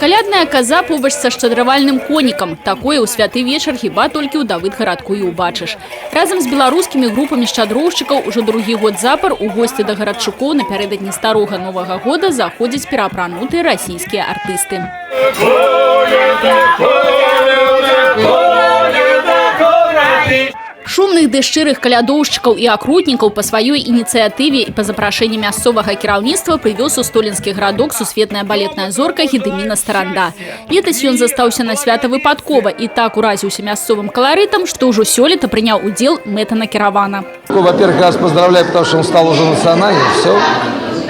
Калядная коза побач са шчадравальным конікам. Такое ў святы вечар хіба толькі ў Давыдгарадку і ўбачыш. Разам з беларускімі групамі шчадроўшчыкаў ужо другі год запар у госці да гарадчукоў напярэдадні старога Новага года заходзяць пераапранутыя расійскія артысты. Шумных ды шчырых калядоўшчыкаў і акрутнікаў па сваёй ініцыятыве і па запрашэнні мясцовага кіраўніцтва прывёз у столінскі гарадок сусветная балетная зорка Гедыміна Старанда. Летась ён застаўся на свята выпадкова і так уразіўся мясцовым каларытам, што ўжо сёлета прыняў удзел мэтанакіравана. Во-первых, я вас поздравляю, потому что он стал уже национальным, все.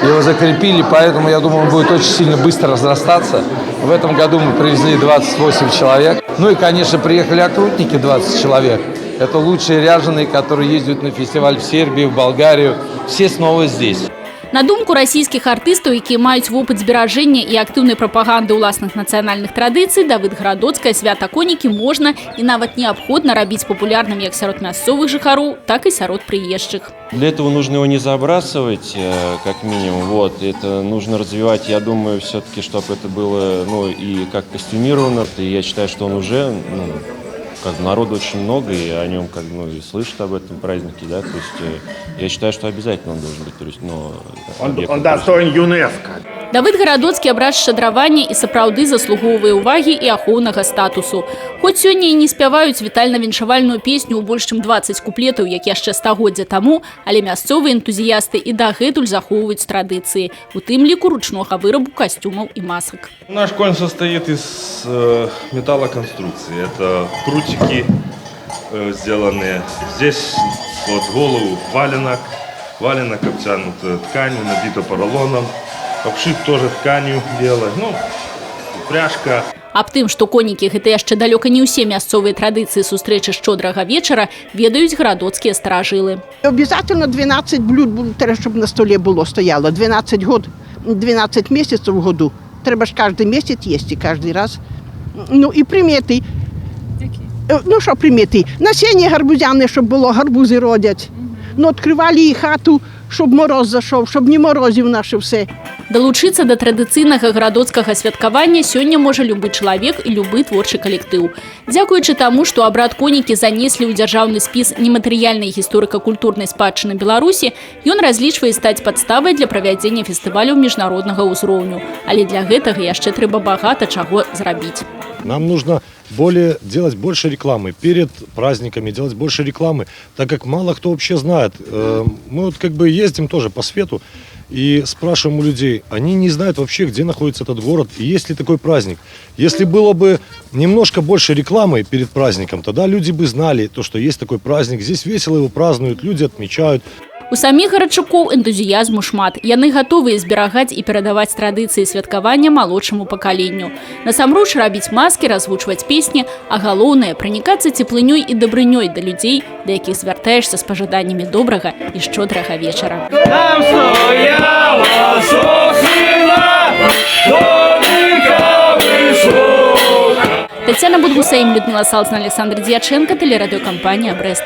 Его закрепили, поэтому, я думаю, он будет очень сильно быстро разрастаться. В этом году мы привезли 28 человек. Ну и, конечно, приехали окрутники, 20 человек. Это лучшие ряженые, которые ездят на фестиваль в Сербию, в Болгарию. Все снова здесь. На думку расійскіх артыстаў, якія маюць вопыт зберажэння і актыўнай прапаганды ўласных нацыянальных традыцый, Давыдгарадоцкае свята конікі можна і нават неабходна рабіць папулярным як сярод мясцовых жыхароў, так и сярод приезжих. Для этого нужно его не забрасывать, как минимум. Вот. Это нужно развивать, я думаю, все-таки, чтобы это было и как костюмировано. И я считаю, что он уже... народу очень много, и о нем и слышат об этом празднике, да, то есть я считаю, что обязательно он должен быть, то есть, он достоин ЮНЕСКО. Давыдгарадоцкі абраз шчадравання і сапраўды заслугоўвае ўвагі і ахоўнага статусу. Хоць сёння і не спяваюць вітальна-віншавальную песню ў больш чым 20 куплетаў, як яшчэ стагоддзя таму, але мясцовыя энтузіясты і дагэтуль захоўваюць традыцыі, у тым ліку ручнога вырабу костюмаў і масак. Наш конь состоит из металлоконструкции. Это прутики сделанные. Здесь под голову валенок обтянут тканью, набито поролоном. Обшит тоже тканью белой, пряжка. Аб тым, што конікі гэта яшчэ далёка не ўсе мясцовыя традыцыі сустрэчы шчодрага вечара, ведаюць гарадоцкія старажылы. Обязательно 12 блюд, чтобы на столе было стояло. 12 месяцев в году. Треба ж каждый месяц есть и каждый раз. Ну и приметы. Ну що примети? Насіння гарбузяне, щоб було, гарбузи родять. Ну, відкривали і хату, щоб мороз зайшов, щоб не морозив наше все. Далучыцца да традыцыйнага гарадоцкага святкавання сёння можа любы чалавек і любы творчы калектыў. Дзякуючы таму, што абрад конікі занеслі ў дзяржаўны спіс нематэрыяльнай гісторыка-культурнай спадчыны Беларусі, ён разлічвае стаць падставай для правядзення фестываляў міжнароднага ўзроўню. Але для гэтага яшчэ трэба багата чаго зрабіць. Нам нужно делать больше рекламы, перед праздниками делать больше рекламы, так как мало кто вообще знает. Мы ездим тоже по свету и спрашиваем у людей, они не знают вообще, где находится этот город и есть ли такой праздник. Если было бы немножко больше рекламы перед праздником, тогда люди бы знали, что есть такой праздник, здесь весело его празднуют, люди отмечают. У самих гарадчукоў энтузіязму шмат. Яны гатовыя зберагаць і перадаваць традыцыі святкавання малодшаму пакаленню. Насамрэч рабіць маскі, развучваць песні, а галоўнае пранікацца цеплынёй і дабрынёй да людзей, да якіх звяртаешся з пажаданнямі добрага і шчодрага вечара. Тетяна Будгусейм, Людмила Салцина, Александр Дьяченко, телерадиокомпания «Брест».